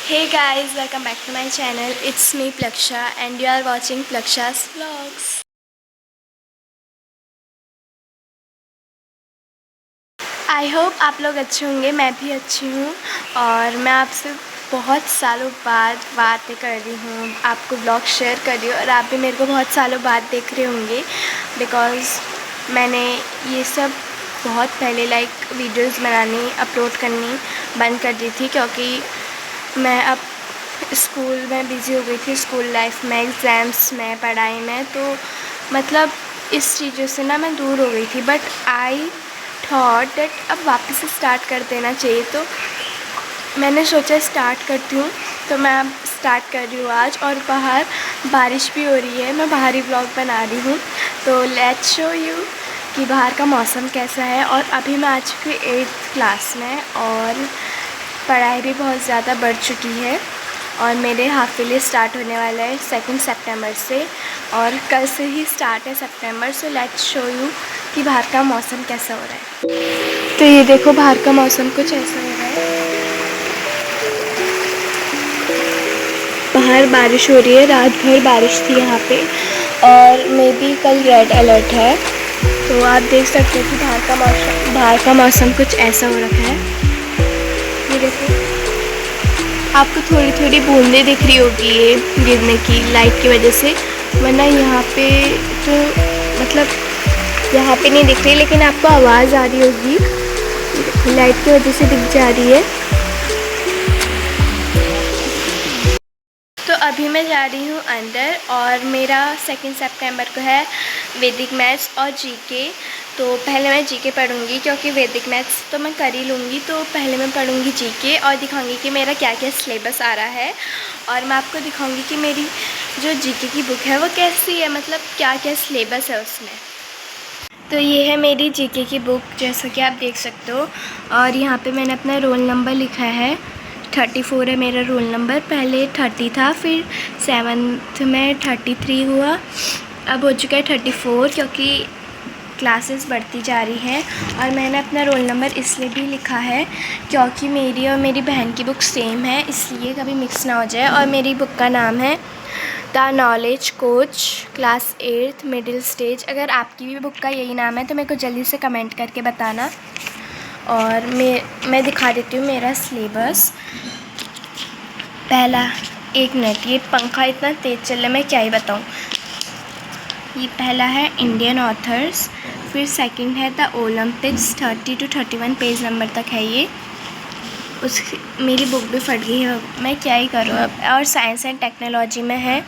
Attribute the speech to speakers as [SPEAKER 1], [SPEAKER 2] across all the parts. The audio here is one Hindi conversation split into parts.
[SPEAKER 1] Hey guys, welcome back to my channel. It's me Plaksha and you are watching Plaksha's vlogs. I hope आप लोग अच्छे होंगे, मैं भी अच्छी हूँ और मैं आपसे बहुत सालों बाद बातें कर रही हूँ, आपको व्लॉग शेयर कर रही हूँ और आप भी मेरे को बहुत सालों बाद देख रहे होंगे बिकॉज़ मैंने ये सब बहुत पहले वीडियोस बनानी अपलोड करनी बंद कर दी थी क्योंकि मैं अब स्कूल में बिज़ी हो गई थी, स्कूल लाइफ में, एग्ज़ाम्स में, पढ़ाई में, तो मतलब इस चीज़ों से ना मैं दूर हो गई थी। बट आई थॉट दैट अब वापस से स्टार्ट कर देना चाहिए, तो मैंने सोचा स्टार्ट करती हूँ। तो मैं अब स्टार्ट कर रही हूँ आज और बाहर बारिश भी हो रही है, मैं बाहर ही व्लॉग बना रही हूँ। तो लेट्स शो यू कि बाहर का मौसम कैसा है। और अभी मैं आ चुकी हूँ 8th क्लास में और पढ़ाई भी बहुत ज़्यादा बढ़ चुकी है और मेरे हाफ ईयरली स्टार्ट होने वाला है 2 सितंबर से और कल से ही स्टार्ट है सितंबर। सो लेट्स शो यू कि बाहर का मौसम कैसा हो रहा है। तो ये देखो बाहर का मौसम कुछ ऐसा हो रहा है, बाहर बारिश हो रही है, रात भर बारिश थी यहाँ पे और मे बी कल रेड अलर्ट है। तो आप देख सकते हो कि बाहर का मौसम कुछ ऐसा हो रखा है। ये देखो आपको थोड़ी थोड़ी बूंदें दिख रही होगी ये गिरने की लाइट की वजह से, वरना यहाँ पे तो मतलब यहाँ पे नहीं दिख रही, लेकिन आपको आवाज़ आ रही होगी, लाइट की वजह से दिख जा रही है। तो अभी मैं जा रही हूँ अंदर और मेरा 2 सितंबर को है वैदिक मैथ्स और जीके। तो पहले मैं जीके पढ़ूँगी क्योंकि वैदिक मैथ्स तो मैं कर ही लूँगी, तो पहले मैं पढ़ूँगी जीके और दिखाऊँगी कि मेरा क्या क्या सिलेबस आ रहा है और मैं आपको दिखाऊँगी कि मेरी जो जीके की बुक है वो कैसी है, मतलब क्या क्या सिलेबस है उसमें। तो ये है मेरी जीके की बुक, जैसा कि आप देख सकते हो, और यहाँ पे मैंने अपना रोल नंबर लिखा है। 34 है मेरा रोल नंबर, पहले 30 था, फिर 7th में 33 हुआ, अब हो चुका है 34 क्योंकि क्लासेस बढ़ती जा रही हैं। और मैंने अपना रोल नंबर इसलिए भी लिखा है क्योंकि मेरी और मेरी बहन की बुक सेम है, इसलिए कभी मिक्स ना हो जाए। और मेरी बुक का नाम है the knowledge coach class 8th middle stage. अगर आपकी भी बुक का यही नाम है तो मेरे को जल्दी से कमेंट करके बताना। और मैं दिखा देती हूँ मेरा सिलेबस। पहला, 1 मिनट, ये पंखा इतना तेज़ चल रहा है, मैं क्या ही बताऊँ। ये पहला है इंडियन ऑथर्स, फिर सेकंड है the Olympics, 30 to 31 page number तक है ये। मेरी बुक भी फट गई है, मैं क्या ही करूँ अब। और साइंस एंड टेक्नोलॉजी में है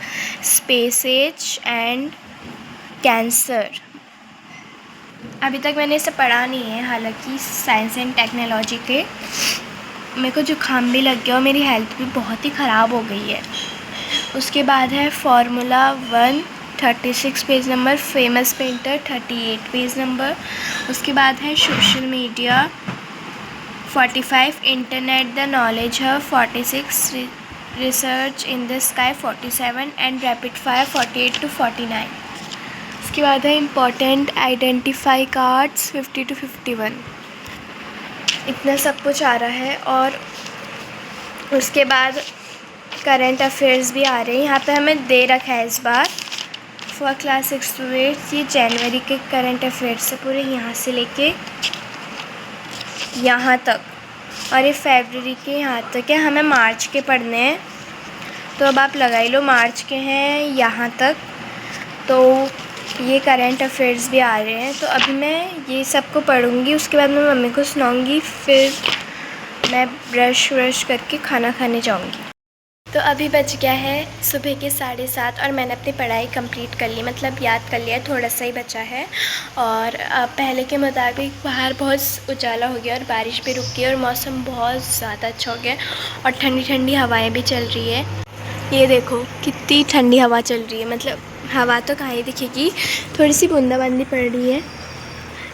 [SPEAKER 1] स्पेस एज एंड कैंसर। अभी तक मैंने इसे पढ़ा नहीं है, हालांकि साइंस एंड टेक्नोलॉजी के मेरे को जुकाम भी लग गया और मेरी हेल्थ भी बहुत ही ख़राब हो गई है। उसके बाद है formula 1, 36 page number, famous painter, 38 page number. उसके बाद है social media, 45 internet the knowledge hub, 46 research in the sky, 47 and rapid fire, 48 to 49। उसके बाद है इम्पॉर्टेंट आइडेंटिफाई कार्ड्स, 50 to 51। इतना सब कुछ आ रहा है। और उसके बाद करंट अफेयर्स भी आ रहे हैं, यहाँ पे हमें दे रखा है इस बार फॉर क्लास 6 to 8। ये जनवरी के करंट अफेयर्स है पूरे, यहाँ से लेके यहाँ तक, और ये फरवरी के यहाँ तक है, हमें मार्च के पढ़ने हैं। तो अब आप लगा ही लो, मार्च के हैं यहाँ तक। तो ये करंट अफेयर्स भी आ रहे हैं, तो अभी मैं ये सबको पढ़ूँगी, उसके बाद मैं मम्मी को सुनाऊँगी, फिर मैं ब्रश व्रश करके खाना खाने जाऊँगी। तो अभी बज गया है सुबह के 7:30 और मैंने अपनी पढ़ाई कंप्लीट कर ली, मतलब याद कर लिया, थोड़ा सा ही बचा है। और पहले के मुताबिक बाहर बहुत उजाला हो गया और बारिश भी रुक गई और मौसम बहुत ज़्यादा अच्छा हो गया और ठंडी ठंडी हवाएं भी चल रही है। ये देखो कितनी ठंडी हवा चल रही है, मतलब हवा तो कहाँ ही दिखेगी, थोड़ी सी बूंदाबांदी पड़ रही है।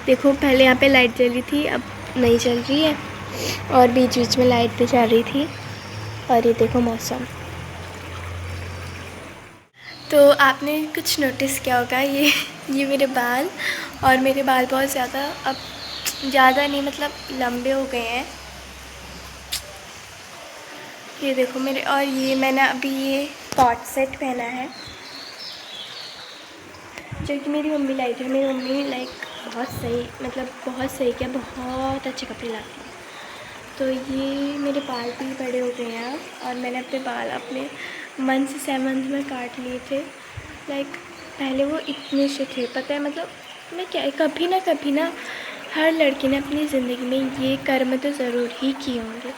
[SPEAKER 1] देखो पहले यहाँ पे लाइट जली थी, अब नहीं चल रही है, और बीच बीच में लाइट भी चल रही थी। और ये देखो मौसम। तो आपने कुछ नोटिस किया होगा, ये मेरे बाल, और मेरे बाल बहुत ज़्यादा, अब ज़्यादा नहीं मतलब लंबे हो गए हैं। ये देखो मेरे, और ये मैंने अभी ये कॉट सेट पहना है जो कि मेरी मम्मी लाई थी। मेरी मम्मी लाइक बहुत सही, मतलब बहुत सही, क्या बहुत अच्छे कपड़े लाती है। तो ये मेरे बाल भी बड़े हो गए हैं और मैंने अपने बाल अपने मंथ से 7 में काट लिए थे। लाइक पहले वो इतने से थे, पता है, मतलब मैं क्या, कभी ना हर लड़की ने अपनी ज़िंदगी में ये कर्म तो ज़रूर ही किए होंगे।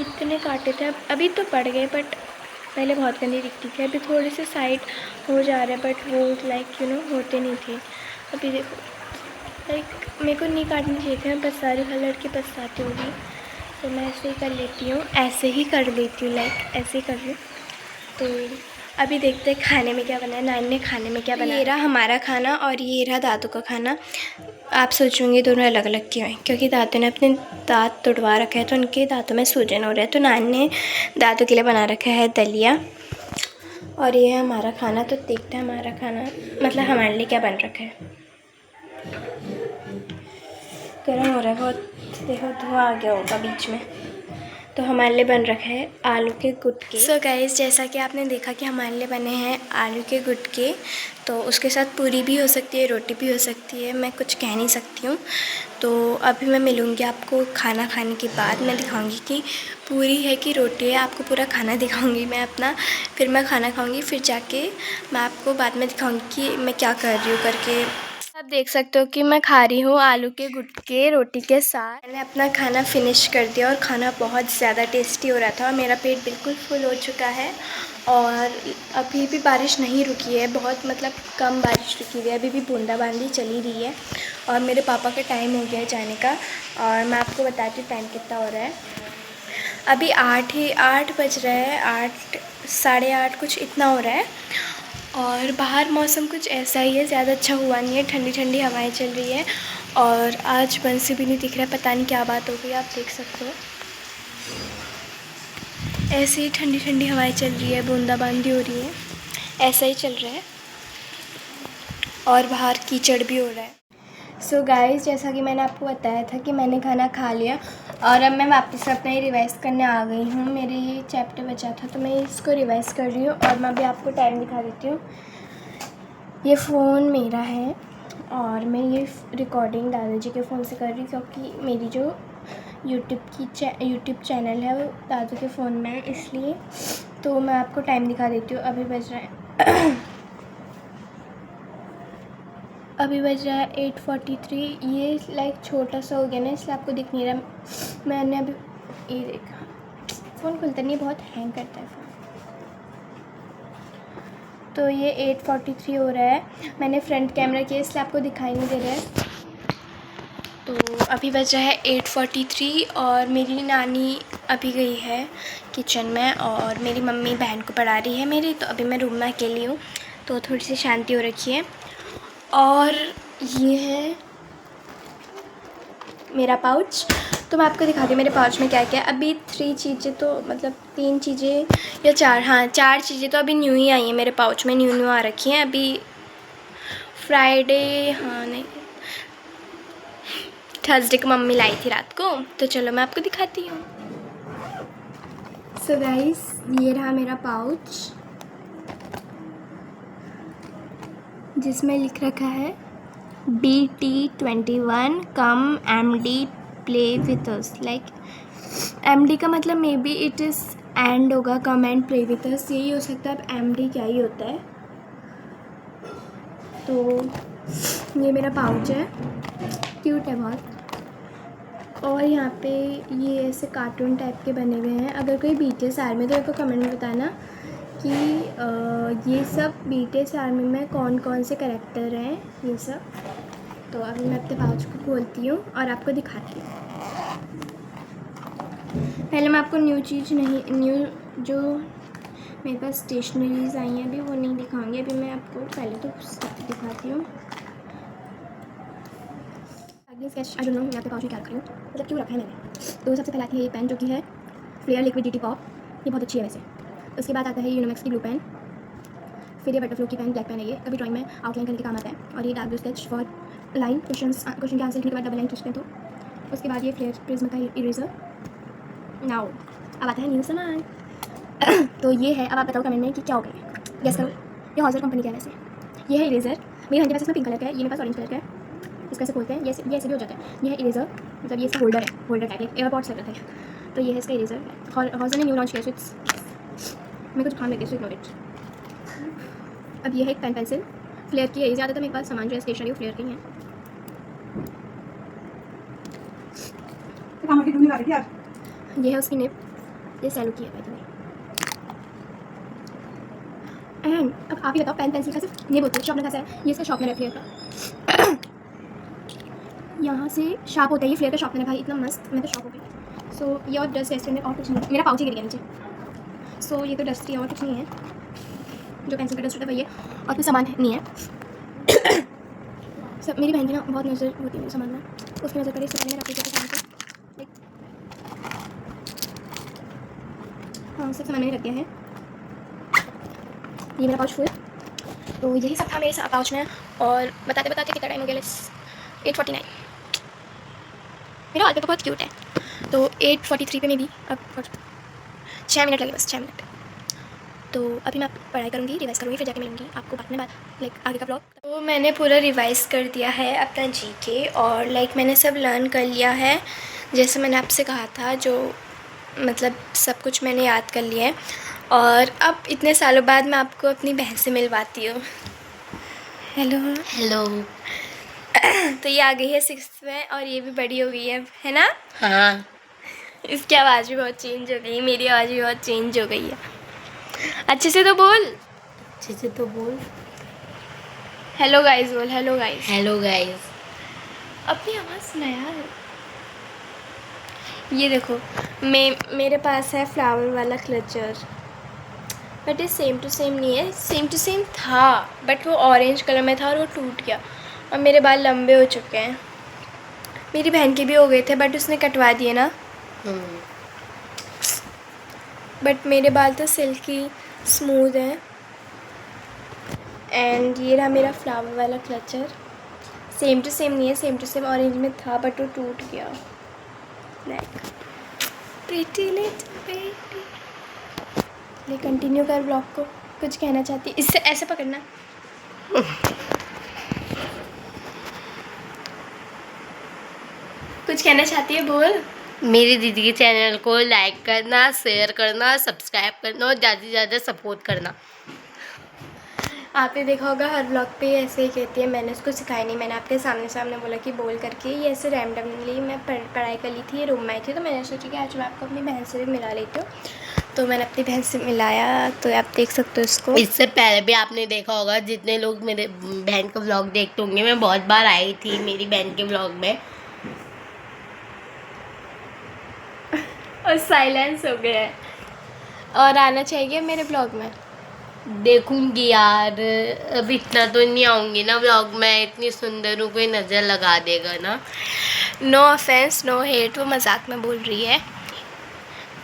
[SPEAKER 1] इतने काटे थे, अब अभी तो पड़ गए, बट पहले बहुत गंदी दिखती थी। अभी थोड़े से साइड हो जा रहे हैं, बट वो लाइक होते नहीं थे। अभी देखो, लाइक मेरे को नहीं काटने चाहिए थे, मैं पछता रही हूँ, हर लड़की पछताती होगी। तो मैं ऐसे ही कर लेती हूँ, ऐसे ही कर लेती हूँ, लाइक ऐसे ही कर रही हूँ। तो अभी देखते हैं खाने में क्या बना है, नानी ने खाने में क्या बनाया। ये रहा हमारा खाना और ये रहा दादू का खाना। आप सोचोगे दोनों अलग अलग क्यों हैं, क्योंकि दादू ने अपने दांत तुड़वा रखे हैं तो उनके दांतों में सूजन हो रहा है। तो नानी ने दादू के लिए बना रखा है दलिया और ये है हमारा खाना। तो देखते हैं हमारा खाना, मतलब हमारे लिए क्या बन रखा है। गर्म हो रहा है बहुत, देखो धुआं आ गया होगा बीच में। तो हमारे लिए बन रखा है आलू के गुटके। सो गाइस, जैसा कि आपने देखा कि हमारे लिए बने हैं आलू के गुटके, तो उसके साथ पूरी भी हो सकती है, रोटी भी हो सकती है, मैं कुछ कह नहीं सकती हूँ। तो अभी मैं मिलूँगी आपको खाना खाने के बाद, मैं दिखाऊँगी कि पूरी है कि रोटी है, आपको पूरा खाना दिखाऊँगी मैं अपना। फिर मैं खाना खाऊँगी, फिर जाके मैं आपको बाद में दिखाऊँगी कि मैं क्या कर रही हूँ करके। आप देख सकते हो कि मैं खा रही हूँ आलू के गुटके रोटी के साथ। मैंने अपना खाना फिनिश कर दिया और खाना बहुत ज़्यादा टेस्टी हो रहा था और मेरा पेट बिल्कुल फुल हो चुका है। और अभी भी बारिश नहीं रुकी है, बहुत मतलब कम बारिश रुकी हुई है, अभी भी बूंदाबांदी चली रही है। और मेरे पापा का टाइम हो गया है जाने का, और मैं आपको बताती हूँ टाइम कितना हो रहा है। अभी 8 बज रहा है, 8 साढ़े 8 कुछ इतना हो रहा है। और बाहर मौसम कुछ ऐसा ही है, ज़्यादा अच्छा हुआ नहीं है, ठंडी ठंडी हवाएं चल रही है। और आज बंसी भी नहीं दिख रहा है, पता नहीं क्या बात हो गई, आप देख सकते हो। ऐसे ही ठंडी ठंडी हवाएं चल रही है, बूंदाबांदी हो रही है, ऐसा ही चल रहा है। और बाहर कीचड़ भी हो रहा है। सो गाइस, जैसा कि मैंने आपको बताया था कि मैंने खाना खा लिया और अब मैं वापस अपना ही रिवाइज़ करने आ गई हूँ। मेरे ये चैप्टर बचा था तो मैं इसको रिवाइज़ कर रही हूँ और मैं अभी आपको टाइम दिखा देती हूँ। ये फ़ोन मेरा है और मैं ये रिकॉर्डिंग दादाजी के फ़ोन से कर रही हूँ, क्योंकि मेरी जो यूट्यूब चैनल है वो दादू के फ़ोन में है, इसलिए। तो मैं आपको टाइम दिखा देती हूँ। अभी बज रहा है 8:43। ये लाइक छोटा सा हो गया ना, इसलिए आपको दिख नहीं रहा। मैंने अभी ये देखा, फ़ोन खुलता नहीं, बहुत हैंग करता है फ़ोन। तो ये 8:43 हो रहा है। मैंने फ्रंट कैमरा किया इसलिए आपको दिखाई नहीं दे रहा है। तो अभी बज रहा है 8:43 और मेरी नानी अभी गई है किचन में और मेरी मम्मी बहन को पढ़ा रही है मेरी। तो अभी मैं रूम में अकेली हूँ, तो थोड़ी सी शांति हो रखी है। और ये है मेरा पाउच। तो मैं आपको दिखाती हूँ मेरे पाउच में क्या क्या है। अभी 3 चीज़ें, तो मतलब 3 चीज़ें या 4, हाँ 4 चीज़ें तो अभी न्यू ही आई हैं मेरे पाउच में, न्यू आ रखी हैं। अभी फ्राइडे, हाँ नहीं, थर्सडे को मम्मी लाई थी रात को। तो चलो मैं आपको दिखाती हूँ। सो गाइस, ये रहा मेरा पाउच जिसमें लिख रखा है BT21 come MD play with us. Like MD का मतलब maybe it is and होगा, come and play with us, यही हो सकता है। अब MD क्या ही होता है। तो ये मेरा पाउच है, क्यूट है बहुत। और यहाँ पे ये ऐसे कार्टून टाइप के बने हुए हैं। अगर कोई BTS आर्मी, तो मेरे को कमेंट में बताना कि ये सब BTS आर्मी में कौन कौन से कैरेक्टर हैं ये सब। तो अभी मैं अपने पाउच को खोलती हूँ और आपको दिखाती हूँ। पहले मैं आपको न्यू जो मेरे पास स्टेशनरीज आई हैं अभी वो नहीं दिखाऊंगी। अभी मैं आपको पहले तो दिखाती हूँ। स्केच आई डोंट नो मैं आपके पाउच में क्या रख रही हूँ, मतलब क्यों रखा है मैंने। तो सबसे पहले आती है ये पेन जो कि है फ्लेयर लिक्विड GT पॉप, ये बहुत अच्छी है वैसे। उसके बाद आता है यूनिमैक्स की ब्लू पेन, फिर ये बटरफ्लो की पेन, ब्लैक पेन है ये, अभी ड्राइंग में आउटलाइन करने के काम आता है। और ये dark blue sketch for line, question के आंसर लिखने के बाद डबल लाइन खींचते हैं। तो उसके बाद ये फ्लेयर प्रिज्म का इरेजर। नाउ अब आता है न्यू सामान। तो ये है, अब आप बताओ कमेंट में कि क्या हो गया है, गेस करो। ये हॉजर कंपनी का है वैसे। ये है इरेज़र, मेरे बहन के पास इसमें पिंक कलर का है, ये मेरे पास ऑरेंज कलर का है। इसको ऐसे खोलते हैं, ये ऐसे भी हो जाता है। ये है इरेज़र, मतलब ये इसका होल्डर है, होल्डर टाइप एयरपॉड्स लग रहे थे। तो ये है इसका इरेज़र। हॉजर ने न्यू लॉन्च किया, सो इट्स मेरे को जुकाम लग गया, सो इग्नोर इट। अब ये है एक पेन पेंसिल, फ्लेयर की है। ज़्यादातर मेरे पास सामान जो है स्टेशनरी वो फ्लेयर की है। ये है उसकी निप, ये सैलो की है भाई। एंड अब आप ही बताओ, पेन पेंसिल का सिर्फ निब होती है, शॉर्पनर कैसा है? ये इसका शॉर्पनर है फ्लेयर का। यहाँ से शार्प होता है, ये फ्लेयर का शॉर्पनर है भाई, इतना मस्त, मैं तो शॉक हो गई। सो ये और डस्ट है इसके अंदर, और कुछ नहीं। मेरा पाउच ही गिर गया नीचे। सो ये तो डस्ट है और कुछ नहीं है, जो पेंसिल का डस्ट होता है वही है, और कुछ सामान नहीं है। सब मेरी बहन की ना बहुत नज़र होती है मेरे सामान में, उसकी नज़र करी, इससे पहले रखी सामान को, हाँ सब सामान मैंने रख दिया है। ये मेरा पाउच फुल। तो यही सब था मेरे पाउच में। और बताते बताते कितना टाइम हो गया, 8:49। मेरा वॉलपेपर बहुत क्यूट है। तो 8:43 पे में भी अब 6 मिनट लगे, बस 6 मिनट। तो अभी मैं पढ़ाई करूँगी, रिवाइज़ करूँगी, फिर जाके मिलूँगी आपको बाद में, लाइक आगे का ब्लॉग। तो मैंने पूरा रिवाइज़ कर दिया है अपना जीके, और लाइक मैंने सब लर्न कर लिया है, जैसे मैंने आपसे कहा था, जो मतलब सब कुछ मैंने याद कर लिया है। और अब इतने सालों बाद मैं आपको अपनी बहन से मिलवाती हूँ। Hello
[SPEAKER 2] hello.
[SPEAKER 1] तो ये आ गई है 6th में, और ये भी बड़ी हो गई है ना?
[SPEAKER 2] हाँ,
[SPEAKER 1] इसकी आवाज़ भी बहुत चेंज हो गई, मेरी आवाज़ भी बहुत चेंज हो गई है। अच्छे से तो बोल,
[SPEAKER 2] अच्छे से तो बोल।
[SPEAKER 1] हेलो गाइस बोल, हेलो गाइस।
[SPEAKER 2] Hello guys.
[SPEAKER 1] अपनी आवाज़ नया है। ये देखो, मेरे पास है फ्लावर वाला क्लचर, बट ये सेम टू सेम नहीं है। सेम टू सेम था, बट वो ऑरेंज कलर में था और वो टूट गया, और मेरे बाल लंबे हो चुके हैं। मेरी बहन के भी हो गए थे, बट उसने कटवा दिए ना। बट मेरे बाल तो सिल्की स्मूथ हैं। एंड ये रहा मेरा फ्लावर वाला क्लचर, सेम टू सेम नहीं है, सेम टू सेम ऑरेंज में था, बट वो टूट गया। Like pretty little baby. ले कंटिन्यू कर ब्लॉग को, कुछ कहना चाहती, इससे ऐसे पकड़ना। कुछ कहना चाहती है, बोल।
[SPEAKER 2] मेरी दीदी के चैनल को लाइक करना, शेयर करना, सब्सक्राइब करना और ज़्यादा से ज़्यादा सपोर्ट करना।
[SPEAKER 1] आपने देखा होगा हर ब्लॉग पे ऐसे ही कहती है, मैंने उसको सिखाया नहीं, मैंने आपके सामने बोला कि बोल करके। ये ऐसे रैंडमली मैं पढ़ाई कर ली थी, रूम में आई थी, तो मैंने सोचा कि आज मैं आपको अपनी बहन से भी मिला लेती हूँ। तो मैंने अपनी बहन से मिलाया, तो आप देख सकते हो इसको।
[SPEAKER 2] इससे पहले भी आपने देखा होगा, जितने लोग मेरे बहन का व्लॉग देखते होंगे, मैं बहुत बार आई थी मेरी बहन के व्लॉग में।
[SPEAKER 1] और साइलेंस हो गया है, और आना चाहिए मेरे ब्लॉग में।
[SPEAKER 2] देखूंगी यार, अब इतना तो नहीं आऊँगी ना व्लॉग में, इतनी सुंदर हूँ, कोई नज़र लगा देगा ना।
[SPEAKER 1] नो ऑफेंस, नो हेट, वो मजाक में बोल रही है।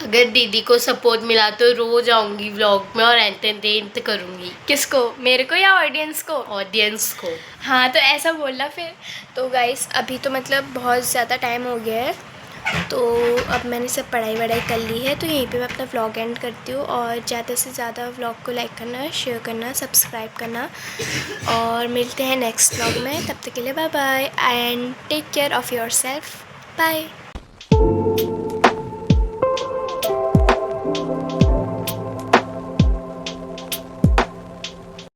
[SPEAKER 2] अगर दीदी को सपोर्ट मिला तो रोज आऊँगी व्लॉग में और एंटरटेन करूँगी।
[SPEAKER 1] किसको, मेरे को या ऑडियंस को?
[SPEAKER 2] ऑडियंस को।
[SPEAKER 1] हाँ, तो ऐसा बोलना फिर। तो गाइस अभी तो मतलब बहुत ज़्यादा टाइम हो गया है, तो अब मैंने सब पढ़ाई वढ़ाई कर ली है, तो यहीं पे मैं अपना व्लॉग एंड करती हूँ। और ज़्यादा से ज़्यादा व्लॉग को लाइक करना, शेयर करना, सब्सक्राइब करना, और मिलते हैं नेक्स्ट व्लॉग में। तब तक के लिए bye bye, and take care of yourself. Bye.